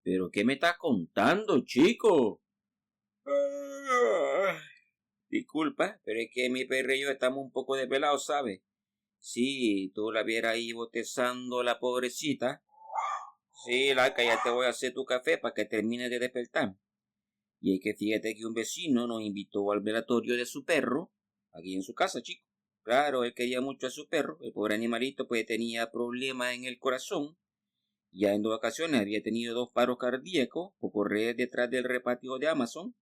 ¿Pero qué me estás contando, chico? Ah, disculpa, pero es que mi perro y yo estamos un poco desvelados, ¿sabes? Sí, tú la vieras ahí botezando la pobrecita. Sí, Laca, ya te voy a hacer tu café para que termine de despertar. Y es que fíjate que un vecino nos invitó al velatorio de su perro, aquí en su casa, chico. Claro, él quería mucho a su perro, el pobre animalito pues tenía problemas en el corazón. Ya en 2 ocasiones había tenido 2 paros cardíacos por correr detrás del repartidor de Amazon.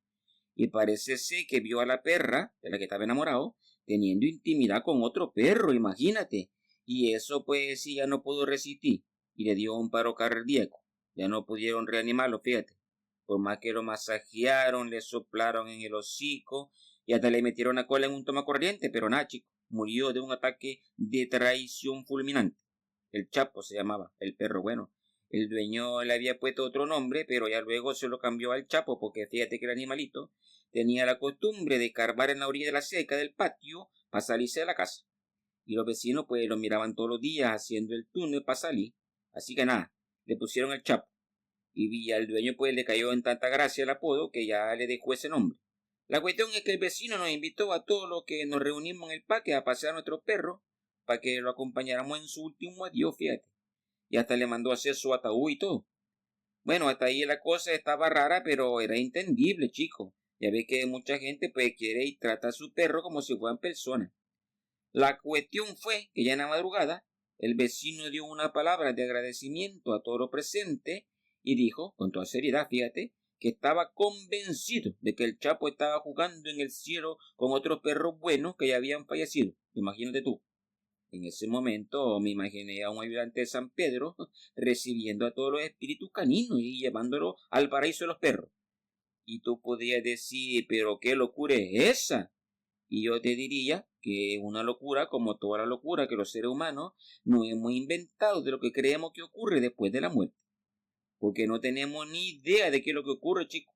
Y parece ser que vio a la perra, de la que estaba enamorado, teniendo intimidad con otro perro, imagínate. Y eso pues sí ya no pudo resistir y le dio un paro cardíaco. Ya no pudieron reanimarlo, fíjate. Por más que lo masajearon, le soplaron en el hocico y hasta le metieron la cola en un tomacorriente, pero nada, chico, murió de un ataque de traición fulminante. El Chapo se llamaba, el perro bueno. El dueño le había puesto otro nombre, pero ya luego se lo cambió al Chapo porque fíjate que el animalito tenía la costumbre de carvar en la orilla de la cerca del patio para salirse de la casa. Y los vecinos pues lo miraban todos los días haciendo el túnel para salir. Así que nada, le pusieron el Chapo. Y al dueño pues le cayó en tanta gracia el apodo que ya le dejó ese nombre. La cuestión es que el vecino nos invitó a todos los que nos reunimos en el parque a pasear a nuestro perro para que lo acompañáramos en su último adiós, fíjate. Y hasta le mandó a hacer su ataúd y todo. Bueno, hasta ahí la cosa estaba rara, pero era entendible, chico. Ya ve que mucha gente pues quiere y trata a su perro como si fueran personas. La cuestión fue que ya en la madrugada el vecino dio una palabra de agradecimiento a todo lo presente y dijo, con toda seriedad, fíjate, que estaba convencido de que el Chapo estaba jugando en el cielo con otros perros buenos que ya habían fallecido. Imagínate tú. En ese momento me imaginé a un ayudante de San Pedro recibiendo a todos los espíritus caninos y llevándolos al paraíso de los perros. Y tú podrías decir, pero qué locura es esa. Y yo te diría que es una locura como toda la locura que los seres humanos nos hemos inventado de lo que creemos que ocurre después de la muerte. Porque no tenemos ni idea de qué es lo que ocurre, chicos.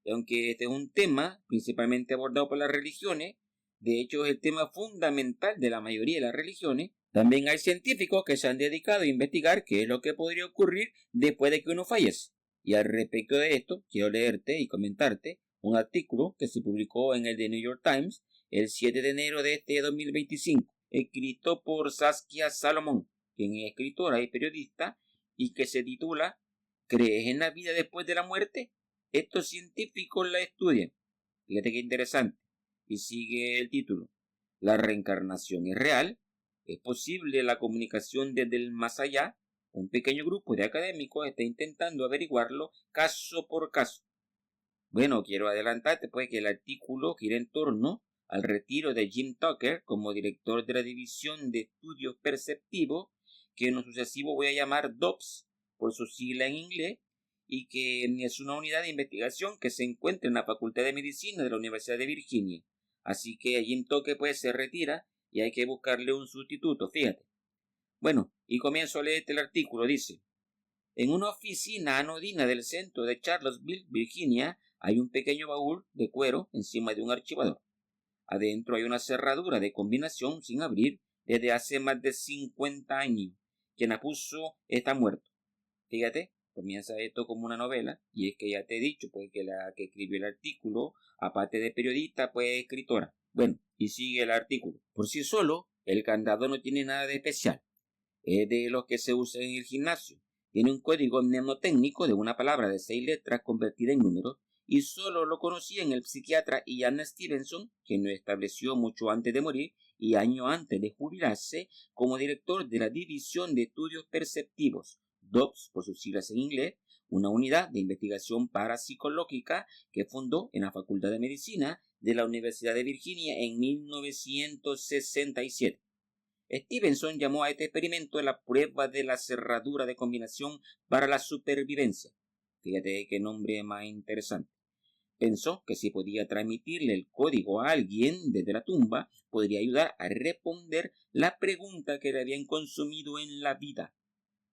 Y aunque este es un tema principalmente abordado por las religiones, de hecho es el tema fundamental de la mayoría de las religiones, también hay científicos que se han dedicado a investigar qué es lo que podría ocurrir después de que uno fallece. Y al respecto de esto, quiero leerte y comentarte un artículo que se publicó en el The New York Times el 7 de enero de este 2025, escrito por Saskia Salomón, quien es escritora y periodista, y que se titula ¿Crees en la vida después de la muerte? Estos científicos la estudian. Fíjate qué interesante. Y sigue el título. ¿La reencarnación es real? ¿Es posible la comunicación desde el más allá? Un pequeño grupo de académicos está intentando averiguarlo caso por caso. Bueno, quiero adelantarte pues que el artículo gira en torno al retiro de Jim Tucker como director de la División de Estudios Perceptivos, que en lo sucesivo voy a llamar DOPS por su sigla en inglés, y que es una unidad de investigación que se encuentra en la Facultad de Medicina de la Universidad de Virginia. Así que Jim Tucker pues se retira y hay que buscarle un sustituto, fíjate. Bueno, y comienzo a leerte el artículo, dice. En una oficina anodina del centro de Charlottesville, Virginia, hay un pequeño baúl de cuero encima de un archivador. Adentro hay una cerradura de combinación sin abrir desde hace más de 50 años. Quien la puso está muerto. Fíjate, comienza esto como una novela, y es que ya te he dicho pues que la que escribió el artículo, aparte de periodista, pues es escritora. Bueno, y sigue el artículo. Por sí solo, el candado no tiene nada de especial. Es de los que se usan en el gimnasio. Tiene un código mnemotécnico de una palabra de 6 letras convertida en números, y solo lo conocían el psiquiatra Ian Stevenson, quien lo estableció mucho antes de morir y año antes de jubilarse como director de la División de Estudios Perceptivos, DOPS por sus siglas en inglés, una unidad de investigación parapsicológica que fundó en la Facultad de Medicina de la Universidad de Virginia en 1967. Stevenson llamó a este experimento la prueba de la cerradura de combinación para la supervivencia. Fíjate qué nombre más interesante. Pensó que si podía transmitirle el código a alguien desde la tumba, podría ayudar a responder la pregunta que le habían consumido en la vida.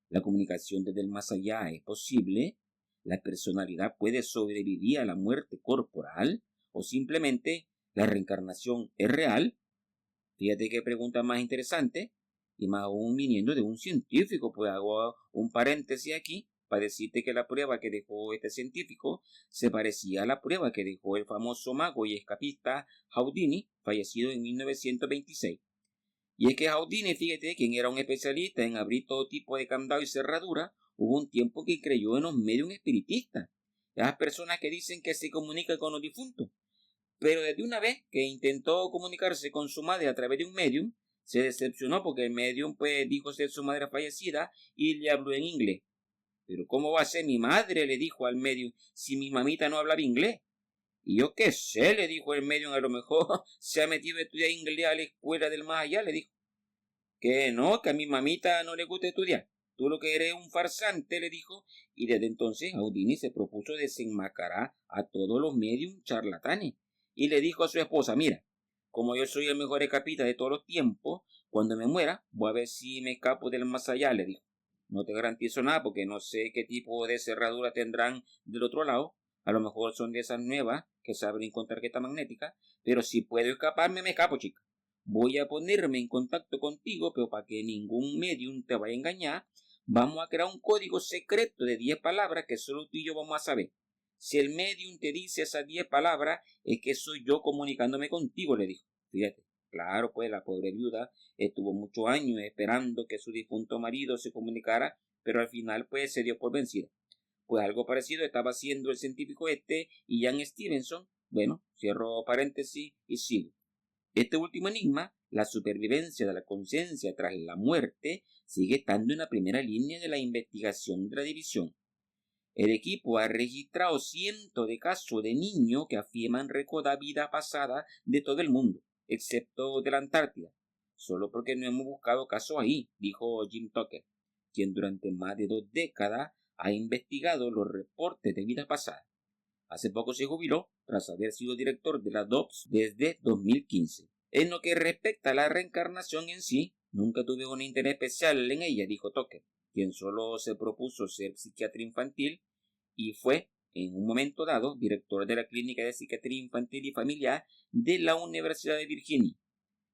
¿La comunicación desde el más allá es posible? ¿La personalidad puede sobrevivir a la muerte corporal? ¿O simplemente la reencarnación es real? Fíjate qué pregunta más interesante, y más aún viniendo de un científico, pues hago un paréntesis aquí. para decirte que la prueba que dejó este científico se parecía a la prueba que dejó el famoso mago y escapista Houdini, fallecido en 1926. Y es que Houdini, fíjate, quien era un especialista en abrir todo tipo de candado y cerradura, hubo un tiempo que creyó en los medios espiritistas, esas personas que dicen que se comunican con los difuntos. Pero desde una vez que intentó comunicarse con su madre a través de un medium, se decepcionó porque el medium pues dijo ser su madre fallecida y le habló en inglés. Pero ¿cómo va a ser mi madre?, le dijo al medium, si mi mamita no hablaba inglés. Y yo qué sé, le dijo el medium, a lo mejor se ha metido a estudiar inglés a la escuela del más allá, le dijo. Que no, que a mi mamita no le gusta estudiar. Tú lo que eres un farsante, le dijo, y desde entonces Houdini se propuso desenmascarar a todos los medium charlatanes. Y le dijo a su esposa, mira, como yo soy el mejor escapista de todos los tiempos, cuando me muera, voy a ver si me escapo del más allá, le dijo. No te garantizo nada porque no sé qué tipo de cerradura tendrán del otro lado. A lo mejor son de esas nuevas que saben con tarjeta magnética, pero si puedo escaparme, me escapo, chica. Voy a ponerme en contacto contigo, pero para que ningún medium te vaya a engañar, vamos a crear un código secreto de 10 palabras que solo tú y yo vamos a saber. Si el medium te dice esas 10 palabras, es que soy yo comunicándome contigo, le dijo. Fíjate, claro, pues la pobre viuda estuvo muchos años esperando que su difunto marido se comunicara, pero al final pues se dio por vencida. Pues algo parecido estaba haciendo el científico y Ian Stevenson. Bueno, cierro paréntesis y sigo. Este último enigma, la supervivencia de la conciencia tras la muerte, sigue estando en la primera línea de la investigación de la división. El equipo ha registrado cientos de casos de niños que afirman recordar vida pasada de todo el mundo, excepto de la Antártida, solo porque no hemos buscado casos ahí, dijo Jim Tucker, quien durante más de 2 décadas ha investigado los reportes de vidas pasadas. Hace poco se jubiló tras haber sido director de la DOPS desde 2015. En lo que respecta a la reencarnación en sí, nunca tuve un interés especial en ella, dijo Tucker, quien solo se propuso ser psiquiatra infantil y fue, en un momento dado, director de la Clínica de Psiquiatría Infantil y Familiar de la Universidad de Virginia.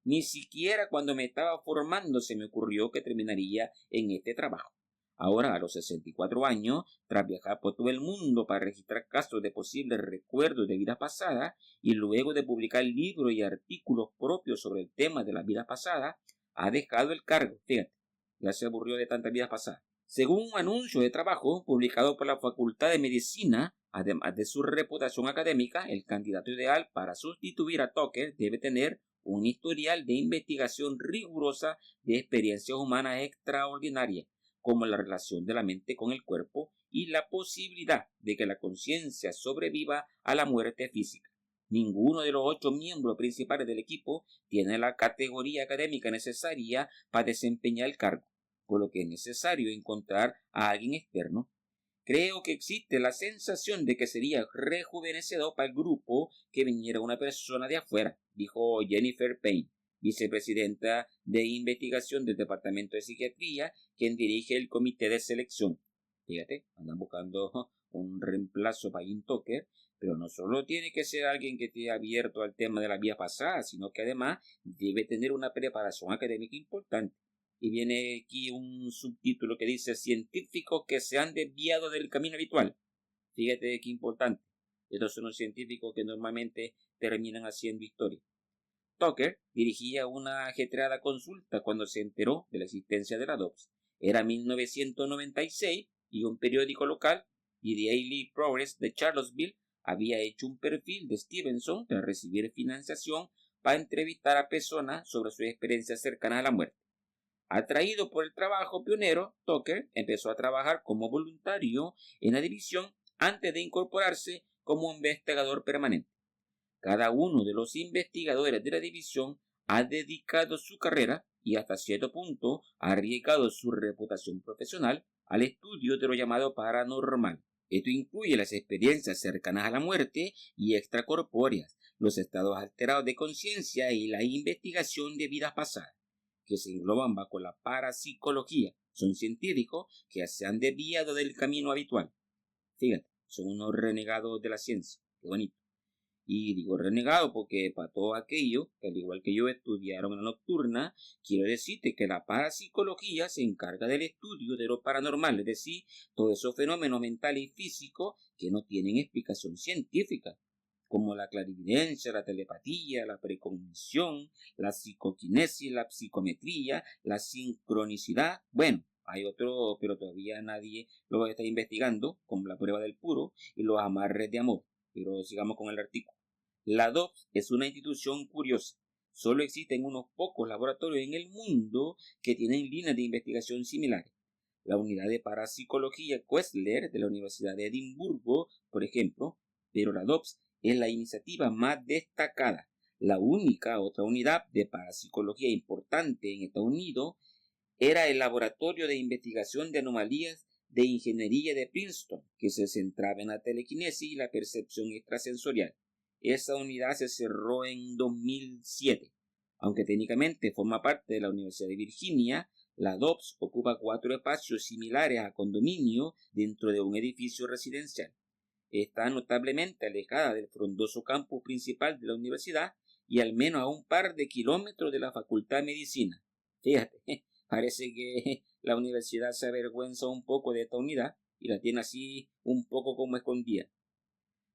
Ni siquiera cuando me estaba formando se me ocurrió que terminaría en este trabajo. Ahora, a los 64 años, tras viajar por todo el mundo para registrar casos de posibles recuerdos de vida pasada y luego de publicar libros y artículos propios sobre el tema de la vida pasada, ha dejado el cargo. Fíjate, ya se aburrió de tanta vida pasada. Según un anuncio de trabajo publicado por la Facultad de Medicina, además de su reputación académica, el candidato ideal para sustituir a Tucker debe tener un historial de investigación rigurosa de experiencias humanas extraordinarias, como la relación de la mente con el cuerpo y la posibilidad de que la conciencia sobreviva a la muerte física. Ninguno de los 8 miembros principales del equipo tiene la categoría académica necesaria para desempeñar el cargo, por lo que es necesario encontrar a alguien externo. Creo que existe la sensación de que sería rejuvenecedor para el grupo que viniera una persona de afuera, dijo Jennifer Payne, vicepresidenta de investigación del Departamento de Psiquiatría, quien dirige el comité de selección. Fíjate, andan buscando un reemplazo para Jim Tucker, pero no solo tiene que ser alguien que esté abierto al tema de la vida pasada, sino que además debe tener una preparación académica importante. Y viene aquí un subtítulo que dice científicos que se han desviado del camino habitual. Fíjate qué importante. Estos son los científicos que normalmente terminan haciendo historia. Tucker dirigía una ajetreada consulta cuando se enteró de la existencia de la DOPS. Era 1996 y un periódico local, The Daily Progress de Charlottesville, había hecho un perfil de Stevenson tras recibir financiación para entrevistar a personas sobre sus experiencias cercanas a la muerte. Atraído por el trabajo pionero, Tucker empezó a trabajar como voluntario en la división antes de incorporarse como investigador permanente. Cada uno de los investigadores de la división ha dedicado su carrera y hasta cierto punto ha arriesgado su reputación profesional al estudio de lo llamado paranormal. Esto incluye las experiencias cercanas a la muerte y extracorpóreas, los estados alterados de conciencia y la investigación de vidas pasadas, que se engloban bajo la parapsicología. Son científicos que se han desviado del camino habitual. Fíjate, son unos renegados de la ciencia. Qué bonito. Y digo renegado porque para todo aquello, que al igual que yo estudiaron en la nocturna, quiero decirte que la parapsicología se encarga del estudio de lo paranormal, es decir, todos esos fenómenos mentales y físicos que no tienen explicación científica, como la clarividencia, la telepatía, la precognición, la psicoquinesis, la psicometría, la sincronicidad. Bueno, hay otro, pero todavía nadie lo está investigando, como la prueba del puro y los amarres de amor. Pero sigamos con el artículo. La DOPS es una institución curiosa. Solo existen unos pocos laboratorios en el mundo que tienen líneas de investigación similares. La unidad de parapsicología Questler de la Universidad de Edimburgo, por ejemplo, pero la DOPS es la iniciativa más destacada. La única otra unidad de parapsicología importante en Estados Unidos era el Laboratorio de Investigación de Anomalías de Ingeniería de Princeton, que se centraba en la telequinesis y la percepción extrasensorial. Esa unidad se cerró en 2007. Aunque técnicamente forma parte de la Universidad de Virginia, la DOPS ocupa 4 espacios similares a condominio dentro de un edificio residencial. Está notablemente alejada del frondoso campus principal de la universidad y al menos a un par de kilómetros de la Facultad de Medicina. Fíjate, parece que la universidad se avergüenza un poco de esta unidad y la tiene así un poco como escondida.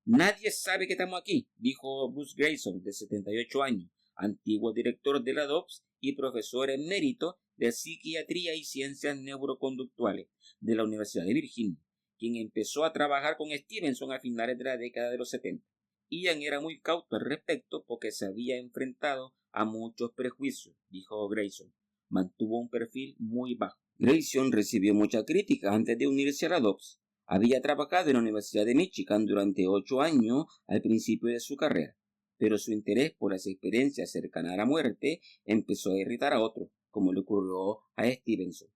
Nadie sabe que estamos aquí, dijo Bruce Grayson, de 78 años, antiguo director de la DOPS y profesor emérito de Psiquiatría y Ciencias Neuroconductuales de la Universidad de Virginia, quien empezó a trabajar con Stevenson a finales de la década de los 70. Ian era muy cauto al respecto porque se había enfrentado a muchos prejuicios, dijo Grayson. Mantuvo un perfil muy bajo. Grayson recibió mucha crítica antes de unirse a la DOPS. Había trabajado en la Universidad de Michigan durante 8 años al principio de su carrera, pero su interés por las experiencias cercanas a la muerte empezó a irritar a otros, como le ocurrió a Stevenson.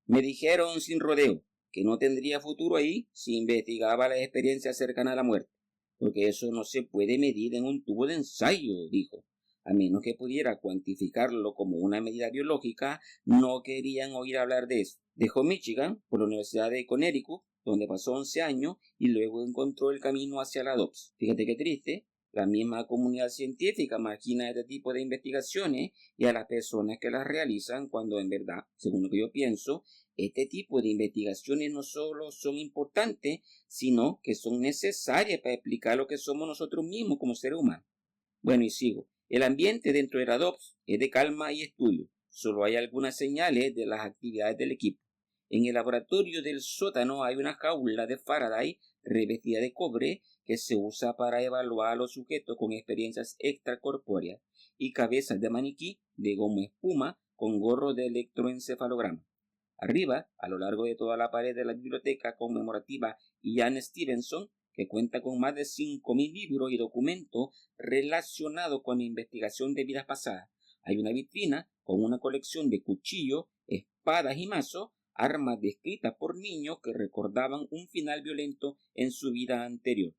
Me dijeron sin rodeo que no tendría futuro ahí si investigaba las experiencias cercanas a la muerte, porque eso no se puede medir en un tubo de ensayo, dijo. A menos que pudiera cuantificarlo como una medida biológica, no querían oír hablar de eso. Dejó Michigan por la Universidad de Connecticut, donde pasó 11 años y luego encontró el camino hacia la DOPS. Fíjate qué triste, la misma comunidad científica margina este tipo de investigaciones y a las personas que las realizan cuando en verdad, según lo que yo pienso, este tipo de investigaciones no solo son importantes, sino que son necesarias para explicar lo que somos nosotros mismos como seres humanos. Bueno, y sigo. El ambiente dentro de la DOPS es de calma y estudio. Solo hay algunas señales de las actividades del equipo. En el laboratorio del sótano hay una jaula de Faraday revestida de cobre que se usa para evaluar a los sujetos con experiencias extracorpóreas y cabezas de maniquí de goma espuma con gorro de electroencefalograma. Arriba, a lo largo de toda la pared de la biblioteca conmemorativa Ian Stevenson, que cuenta con más de 5.000 libros y documentos relacionados con la investigación de vidas pasadas, hay una vitrina con una colección de cuchillos, espadas y mazos, armas descritas por niños que recordaban un final violento en su vida anterior.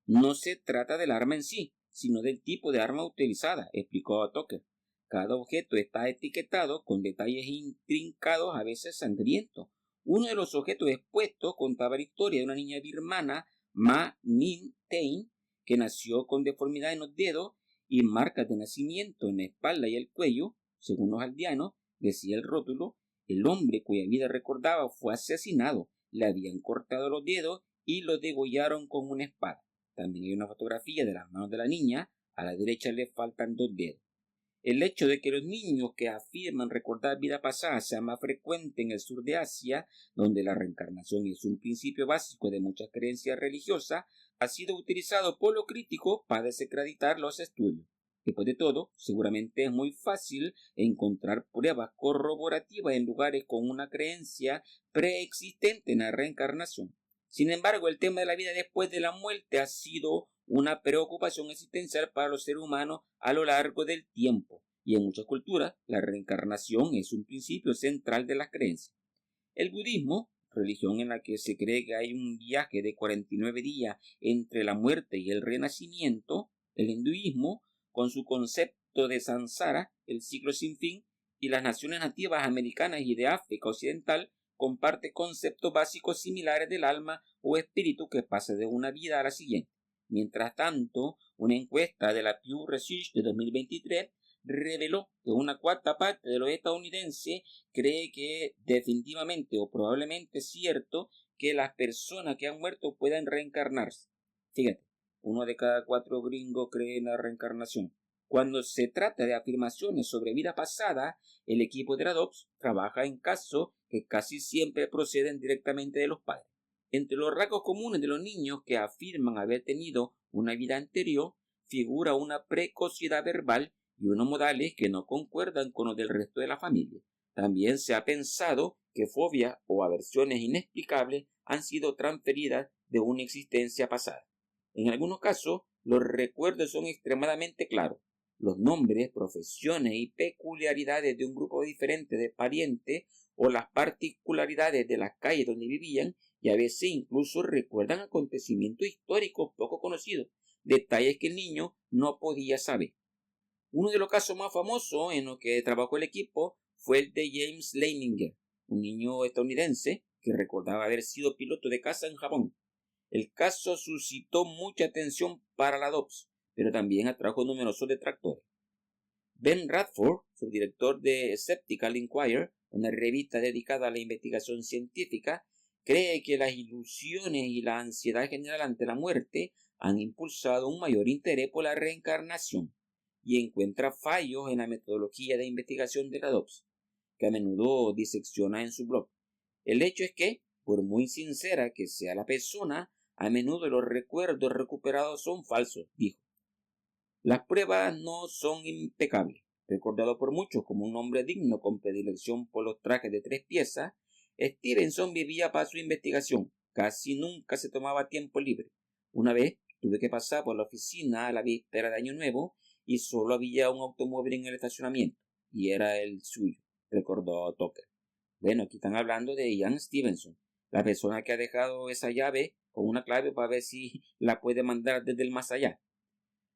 No se trata del arma en sí, sino del tipo de arma utilizada, explicó Tucker. Cada objeto está etiquetado con detalles intrincados, a veces sangrientos. Uno de los objetos expuestos contaba la historia de una niña birmana, Ma Min Tain, que nació con deformidad en los dedos y marcas de nacimiento en la espalda y el cuello. Según los aldeanos, decía el rótulo, el hombre cuya vida recordaba fue asesinado, le habían cortado los dedos y lo degollaron con una espada. También hay una fotografía de las manos de la niña, a la derecha le faltan 2 dedos. El hecho de que los niños que afirman recordar vida pasada sea más frecuente en el sur de Asia, donde la reencarnación es un principio básico de muchas creencias religiosas, ha sido utilizado por los críticos para desacreditar los estudios. Después de todo, seguramente es muy fácil encontrar pruebas corroborativas en lugares con una creencia preexistente en la reencarnación. Sin embargo, el tema de la vida después de la muerte ha sido una preocupación existencial para los seres humanos a lo largo del tiempo, y en muchas culturas la reencarnación es un principio central de las creencias. El budismo, religión en la que se cree que hay un viaje de 49 días entre la muerte y el renacimiento, el hinduismo, con su concepto de samsara, el ciclo sin fin, y las naciones nativas americanas y de África Occidental, comparte conceptos básicos similares del alma o espíritu que pasa de una vida a la siguiente. Mientras tanto, una encuesta de la Pew Research de 2023 reveló que una cuarta parte de los estadounidenses cree que definitivamente o probablemente es cierto que las personas que han muerto puedan reencarnarse. Fíjate, 1 de cada 4 gringos cree en la reencarnación. Cuando se trata de afirmaciones sobre vida pasada, el equipo de la DOPS trabaja en casos que casi siempre proceden directamente de los padres. Entre los rasgos comunes de los niños que afirman haber tenido una vida anterior, figura una precocidad verbal y unos modales que no concuerdan con los del resto de la familia. También se ha pensado que fobias o aversiones inexplicables han sido transferidas de una existencia pasada. En algunos casos, los recuerdos son extremadamente claros. Los nombres, profesiones y peculiaridades de un grupo diferente de parientes o las particularidades de las calles donde vivían y a veces incluso recuerdan acontecimientos históricos poco conocidos, detalles que el niño no podía saber. Uno de los casos más famosos en los que trabajó el equipo fue el de James Leininger, un niño estadounidense que recordaba haber sido piloto de caza en Japón. El caso suscitó mucha atención para la DOPS, pero también atrajo numerosos detractores. Ben Radford, subdirector de Skeptical Inquirer, una revista dedicada a la investigación científica, cree que las ilusiones y la ansiedad general ante la muerte han impulsado un mayor interés por la reencarnación y encuentra fallos en la metodología de investigación de la DOPS, que a menudo disecciona en su blog. El hecho es que, por muy sincera que sea la persona, a menudo los recuerdos recuperados son falsos, dijo. Las pruebas no son impecables. Recordado por muchos como un hombre digno con predilección por los trajes de 3 piezas, Stevenson vivía para su investigación. Casi nunca se tomaba tiempo libre. Una vez tuve que pasar por la oficina a la víspera de Año Nuevo y solo había un automóvil en el estacionamiento, y era el suyo, recordó Tucker. Bueno, aquí están hablando de Ian Stevenson, la persona que ha dejado esa llave con una clave para ver si la puede mandar desde el más allá.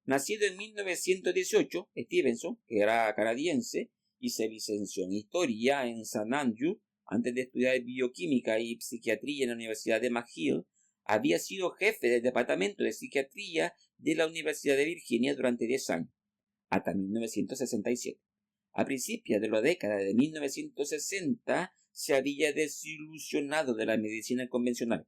Nacido en 1918, Stevenson, que era canadiense y se licenció en Historia en St. Andrews, antes de estudiar bioquímica y psiquiatría en la Universidad de McGill, había sido jefe del Departamento de Psiquiatría de la Universidad de Virginia durante 10 años, hasta 1967. A principios de la década de 1960 se había desilusionado de la medicina convencional.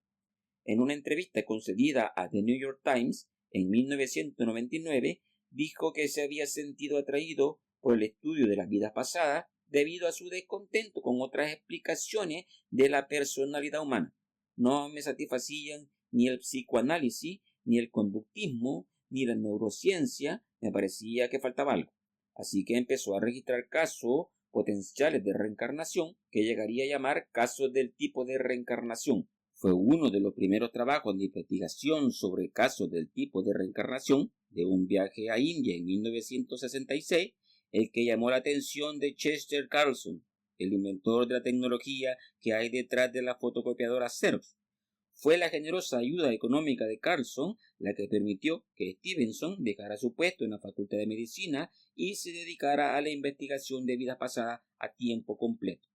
En una entrevista concedida a The New York Times en 1999, dijo que se había sentido atraído por el estudio de las vidas pasadas debido a su descontento con otras explicaciones de la personalidad humana. No me satisfacían ni el psicoanálisis, ni el conductismo, ni la neurociencia, me parecía que faltaba algo. Así que empezó a registrar casos potenciales de reencarnación que llegaría a llamar casos del tipo de reencarnación. Fue uno de los primeros trabajos de investigación sobre casos del tipo de reencarnación de un viaje a India en 1966, el que llamó la atención de Chester Carlson, el inventor de la tecnología que hay detrás de la fotocopiadora Xerox. Fue la generosa ayuda económica de Carlson la que permitió que Stevenson dejara su puesto en la Facultad de Medicina y se dedicara a la investigación de vidas pasadas a tiempo completo.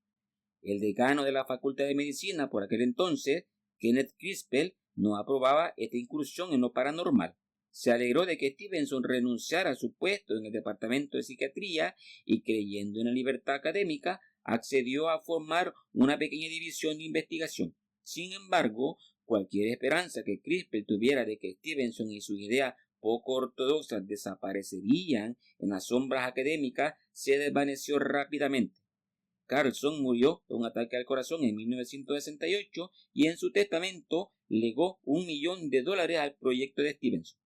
El decano de la Facultad de Medicina por aquel entonces, Kenneth Crispell, no aprobaba esta incursión en lo paranormal. Se alegró de que Stevenson renunciara a su puesto en el Departamento de Psiquiatría y, creyendo en la libertad académica, accedió a formar una pequeña división de investigación. Sin embargo, cualquier esperanza que Crispell tuviera de que Stevenson y sus ideas poco ortodoxas desaparecerían en las sombras académicas se desvaneció rápidamente. Carlson murió de un ataque al corazón en 1968 y en su testamento legó $1 millón al proyecto de Stevenson.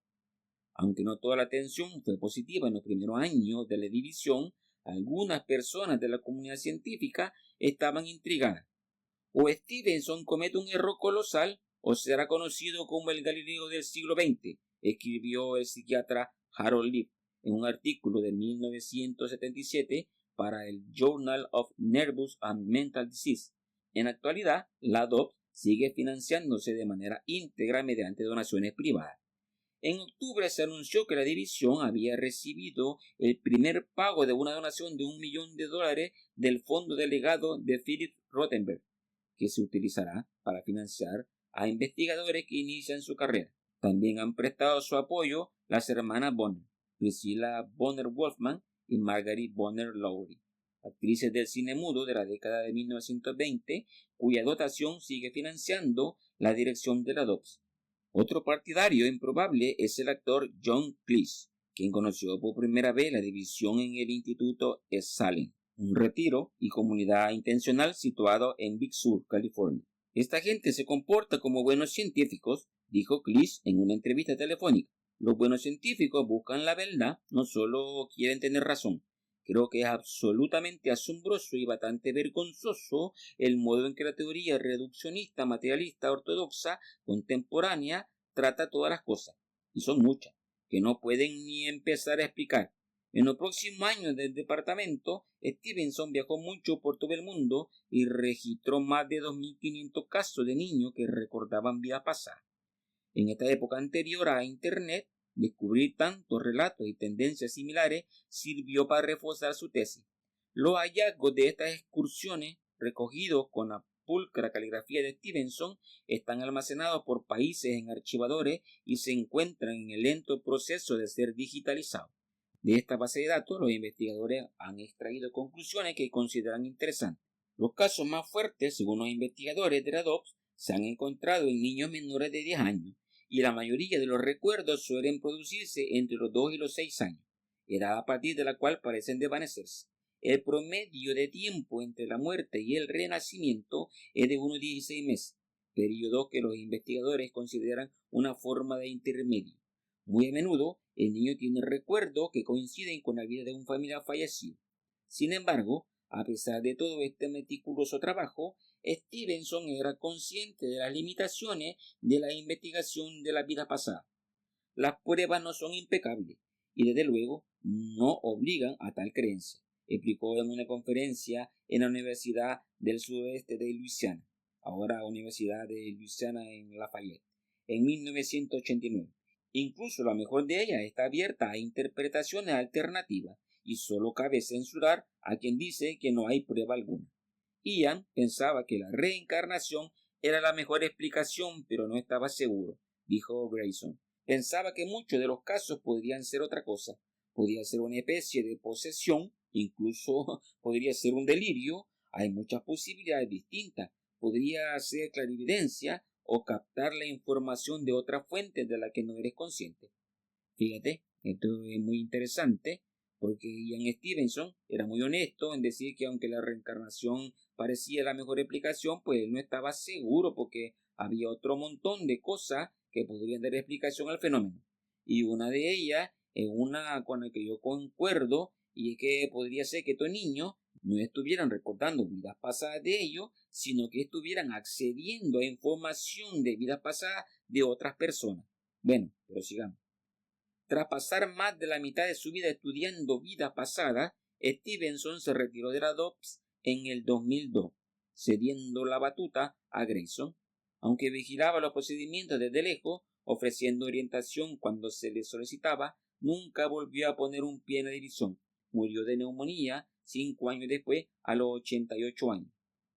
Aunque no toda la atención fue positiva en los primeros años de la división, algunas personas de la comunidad científica estaban intrigadas. O Stevenson comete un error colosal o será conocido como el Galileo del siglo XX, escribió el psiquiatra Harold Leaf en un artículo de 1977 para el Journal of Nervous and Mental Disease. En la actualidad, la DOPS sigue financiándose de manera íntegra mediante donaciones privadas. En octubre se anunció que la división había recibido el primer pago de una donación de $1 millón del fondo delegado de Philip Rothenberg, que se utilizará para financiar a investigadores que inician su carrera. También han prestado su apoyo las hermanas Bonner, Priscilla Bonner Wolfman y Margaret Bonner Lowry, actrices del cine mudo de la década de 1920, cuya dotación sigue financiando la dirección de la DOPS. Otro partidario improbable es el actor John Cleese, quien conoció por primera vez la división en el Instituto Salem, un retiro y comunidad intencional situado en Big Sur, California. Esta gente se comporta como buenos científicos, dijo Cleese en una entrevista telefónica. Los buenos científicos buscan la verdad, no solo quieren tener razón. Creo que es absolutamente asombroso y bastante vergonzoso el modo en que la teoría reduccionista, materialista, ortodoxa, contemporánea, trata todas las cosas, y son muchas, que no pueden ni empezar a explicar. En los próximos años del departamento, Stevenson viajó mucho por todo el mundo y registró más de 2.500 casos de niños que recordaban vida pasada. En esta época anterior a Internet, descubrir tantos relatos y tendencias similares sirvió para reforzar su tesis. Los hallazgos de estas excursiones, recogidos con la pulcra caligrafía de Stevenson, están almacenados por países en archivadores y se encuentran en el lento proceso de ser digitalizados. De esta base de datos, los investigadores han extraído conclusiones que consideran interesantes. Los casos más fuertes, según los investigadores de la DOPS, se han encontrado en niños menores de 10 años, y la mayoría de los recuerdos suelen producirse entre los 2 y los 6 años, edad a partir de la cual parecen desvanecerse. El promedio de tiempo entre la muerte y el renacimiento es de unos 16 meses, periodo que los investigadores consideran una forma de intermedio. Muy a menudo, el niño tiene recuerdos que coinciden con la vida de un familiar fallecido. Sin embargo, a pesar de todo este meticuloso trabajo, Stevenson era consciente de las limitaciones de la investigación de la vida pasada. Las pruebas no son impecables y desde luego no obligan a tal creencia, explicó en una conferencia en la Universidad del Sudoeste de Luisiana, ahora Universidad de Luisiana en Lafayette, en 1989. Incluso la mejor de ellas está abierta a interpretaciones alternativas y solo cabe censurar a quien dice que no hay prueba alguna. Ian pensaba que la reencarnación era la mejor explicación, pero no estaba seguro, dijo Grayson. Pensaba que muchos de los casos podrían ser otra cosa. Podría ser una especie de posesión, incluso podría ser un delirio. Hay muchas posibilidades distintas. Podría ser clarividencia o captar la información de otras fuentes de la que no eres consciente. Fíjate, esto es muy interesante porque Ian Stevenson era muy honesto en decir que aunque la reencarnación parecía la mejor explicación, pues él no estaba seguro porque había otro montón de cosas que podrían dar explicación al fenómeno. Y una de ellas es una con la que yo concuerdo, y es que podría ser que estos niños no estuvieran recordando vidas pasadas de ellos, sino que estuvieran accediendo a información de vidas pasadas de otras personas. Bueno, pero sigamos. Tras pasar más de la mitad de su vida estudiando vidas pasadas, Stevenson se retiró de la DOPS en el 2002, cediendo la batuta a Grayson. Aunque vigilaba los procedimientos desde lejos, ofreciendo orientación cuando se le solicitaba, nunca volvió a poner un pie en la división. Murió de neumonía 5 años después, a los 88 años.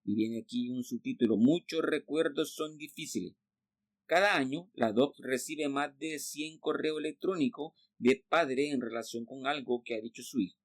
Y viene aquí un subtítulo: muchos recuerdos son difíciles. Cada año, la DOPS recibe más de 100 correos electrónicos de padres en relación con algo que ha dicho su hijo.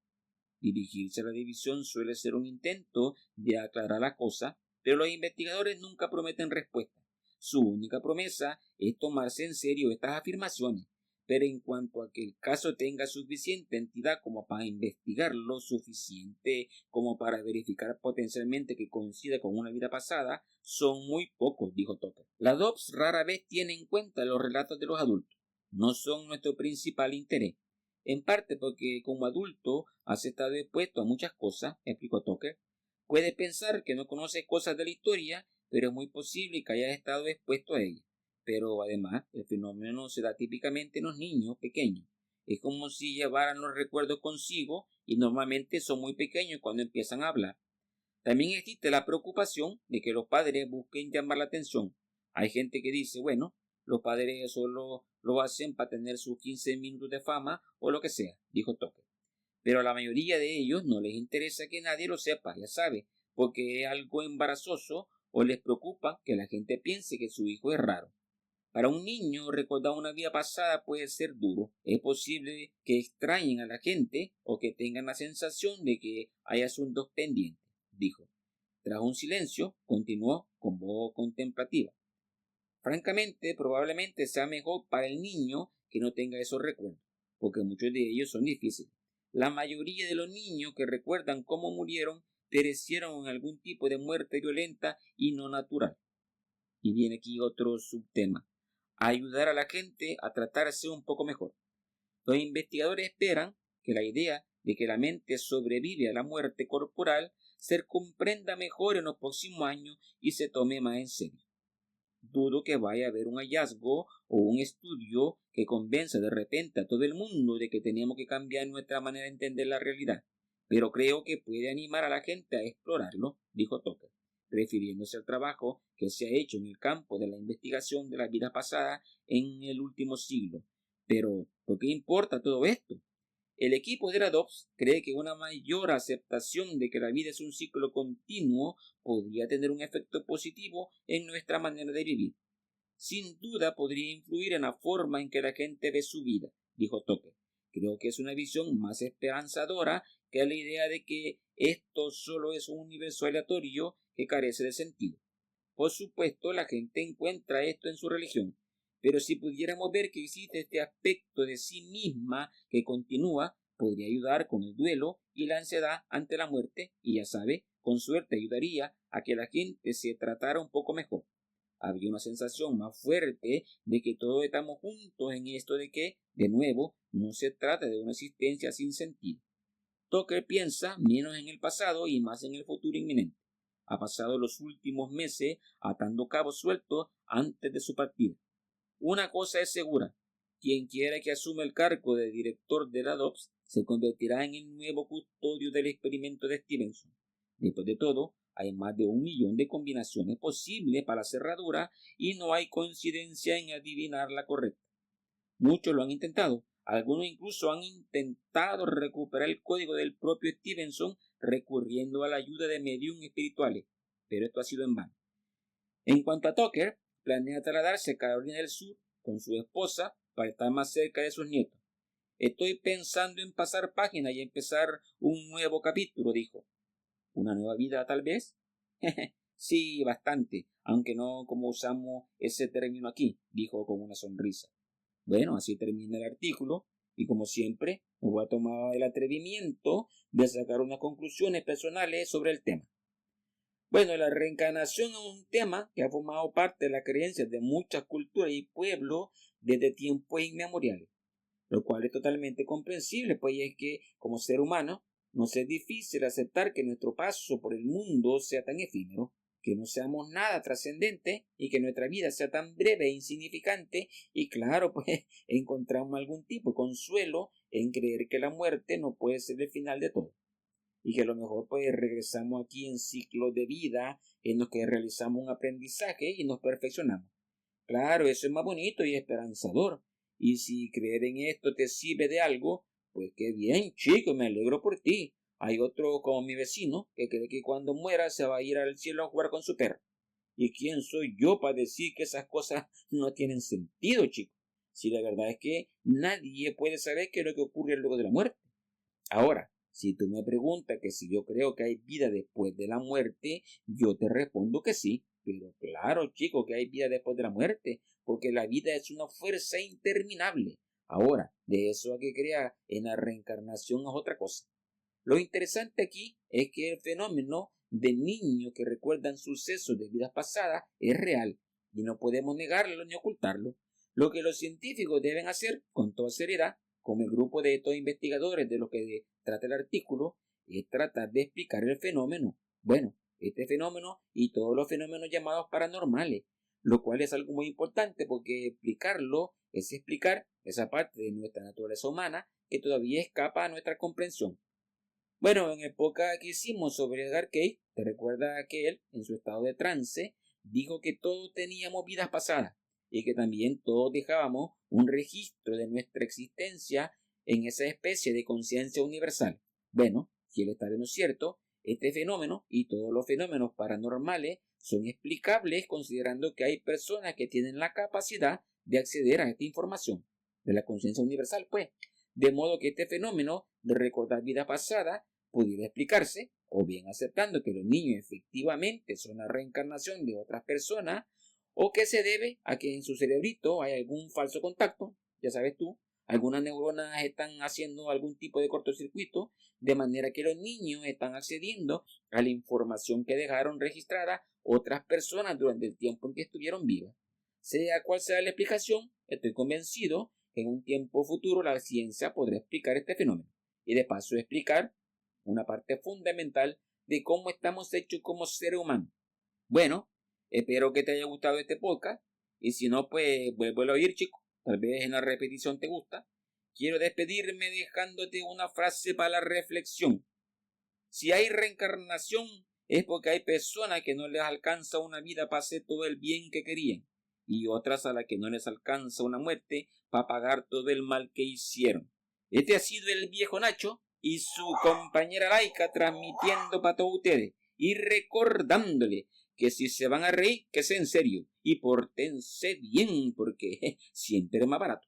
Dirigirse a la división suele ser un intento de aclarar la cosa, pero los investigadores nunca prometen respuesta. Su única promesa es tomarse en serio estas afirmaciones, pero en cuanto a que el caso tenga suficiente entidad como para investigar lo suficiente como para verificar potencialmente que coincida con una vida pasada, son muy pocos, dijo Tucker. La DOPS rara vez tiene en cuenta los relatos de los adultos. No son nuestro principal interés. En parte porque como adulto has estado expuesto a muchas cosas, explicó Tucker. Puedes pensar que no conoces cosas de la historia, pero es muy posible que hayas estado expuesto a ellas. Pero además, el fenómeno se da típicamente en los niños pequeños. Es como si llevaran los recuerdos consigo y normalmente son muy pequeños cuando empiezan a hablar. También existe la preocupación de que los padres busquen llamar la atención. Hay gente que dice, bueno, los padres solo lo hacen para tener sus 15 minutos de fama o lo que sea, dijo Tucker. Pero a la mayoría de ellos no les interesa que nadie lo sepa, ya sabe, porque es algo embarazoso o les preocupa que la gente piense que su hijo es raro. Para un niño, recordar una vida pasada puede ser duro. Es posible que extrañen a la gente o que tengan la sensación de que hay asuntos pendientes, dijo. Tras un silencio, continuó con voz contemplativa. Francamente, probablemente sea mejor para el niño que no tenga esos recuerdos, porque muchos de ellos son difíciles. La mayoría de los niños que recuerdan cómo murieron perecieron en algún tipo de muerte violenta y no natural. Y viene aquí otro subtema: ayudar a la gente a tratarse un poco mejor. Los investigadores esperan que la idea de que la mente sobrevive a la muerte corporal se comprenda mejor en los próximos años y se tome más en serio. Dudo que vaya a haber un hallazgo o un estudio que convenza de repente a todo el mundo de que tenemos que cambiar nuestra manera de entender la realidad, pero creo que puede animar a la gente a explorarlo, dijo Tucker, refiriéndose al trabajo que se ha hecho en el campo de la investigación de la vida pasada en el último siglo. Pero, ¿por qué importa todo esto? El equipo de la DOPS cree que una mayor aceptación de que la vida es un ciclo continuo podría tener un efecto positivo en nuestra manera de vivir. Sin duda podría influir en la forma en que la gente ve su vida, dijo Tucker. Creo que es una visión más esperanzadora que la idea de que esto solo es un universo aleatorio que carece de sentido. Por supuesto, la gente encuentra esto en su religión, pero si pudiéramos ver que existe este aspecto de sí misma que continúa, podría ayudar con el duelo y la ansiedad ante la muerte y, ya sabe, con suerte ayudaría a que la gente se tratara un poco mejor. Había una sensación más fuerte de que todos estamos juntos en esto de que, de nuevo, no se trata de una existencia sin sentido. Tucker piensa menos en el pasado y más en el futuro inminente. Ha pasado los últimos meses atando cabos sueltos antes de su partida. Una cosa es segura: quien quiera que asuma el cargo de director de la DOPS se convertirá en el nuevo custodio del experimento de Stevenson. Después de todo, hay más de 1 millón de combinaciones posibles para la cerradura y no hay coincidencia en adivinar la correcta. Muchos lo han intentado. Algunos incluso han intentado recuperar el código del propio Stevenson recurriendo a la ayuda de medium espirituales, pero esto ha sido en vano. En cuanto a Tucker, planea trasladarse a Carolina del Sur con su esposa para estar más cerca de sus nietos. Estoy pensando en pasar página y empezar un nuevo capítulo, dijo. ¿Una nueva vida, tal vez? Sí, bastante, aunque no como usamos ese término aquí, dijo con una sonrisa. Bueno, así termina el artículo y como siempre me voy a tomar el atrevimiento de sacar unas conclusiones personales sobre el tema. Bueno, la reencarnación es un tema que ha formado parte de las creencias de muchas culturas y pueblos desde tiempos inmemoriales, lo cual es totalmente comprensible, pues es que como ser humano nos es difícil aceptar que nuestro paso por el mundo sea tan efímero, que no seamos nada trascendente y que nuestra vida sea tan breve e insignificante, y claro, pues encontramos algún tipo de consuelo en creer que la muerte no puede ser el final de todo y que a lo mejor pues regresamos aquí en ciclos de vida en los que realizamos un aprendizaje y nos perfeccionamos. Claro, eso es más bonito y esperanzador. Y si creer en esto te sirve de algo, pues qué bien, chico, me alegro por ti. Hay otro como mi vecino que cree que cuando muera se va a ir al cielo a jugar con su perro. ¿Y quién soy yo para decir que esas cosas no tienen sentido, chico? Si la verdad es que nadie puede saber qué es lo que ocurre luego de la muerte. Ahora, si tú me preguntas que si yo creo que hay vida después de la muerte, yo te respondo que sí. Pero claro, chico, que hay vida después de la muerte, porque la vida es una fuerza interminable. Ahora, de eso a que crear en la reencarnación es otra cosa. Lo interesante aquí es que el fenómeno de niños que recuerdan sucesos de vidas pasadas es real y no podemos negarlo ni ocultarlo. Lo que los científicos deben hacer con toda seriedad, como el grupo de estos investigadores de lo que trata el artículo, es tratar de explicar el fenómeno. Bueno, este fenómeno y todos los fenómenos llamados paranormales, lo cual es algo muy importante porque explicarlo es explicar esa parte de nuestra naturaleza humana que todavía escapa a nuestra comprensión. Bueno, en época que hicimos sobre Edgar Cayce, ¿te recuerda que él, en su estado de trance, dijo que todos teníamos vidas pasadas y que también todos dejábamos un registro de nuestra existencia en esa especie de conciencia universal? Bueno, si él está en lo cierto, este fenómeno y todos los fenómenos paranormales son explicables considerando que hay personas que tienen la capacidad de acceder a esta información de la conciencia universal, pues, de modo que este fenómeno de recordar vida pasada pudiera explicarse, o bien aceptando que los niños efectivamente son la reencarnación de otras personas, o que se debe a que en su cerebrito hay algún falso contacto, ya sabes tú, algunas neuronas están haciendo algún tipo de cortocircuito, de manera que los niños están accediendo a la información que dejaron registrada otras personas durante el tiempo en que estuvieron vivas. Sea cual sea la explicación, estoy convencido que en un tiempo futuro la ciencia podrá explicar este fenómeno y de paso explicar una parte fundamental de cómo estamos hechos como seres humanos. Bueno, espero que te haya gustado este podcast y si no, pues vuelve a oír, chico. Tal vez en la repetición te gusta. Quiero despedirme dejándote una frase para la reflexión. Si hay reencarnación es porque hay personas que no les alcanza una vida para hacer todo el bien que querían y otras a las que no les alcanza una muerte para pagar todo el mal que hicieron. Este ha sido el viejo Nacho y su compañera Laika transmitiendo para todos ustedes y recordándole que si se van a reír, que sea en serio y pórtense bien porque siempre es más barato.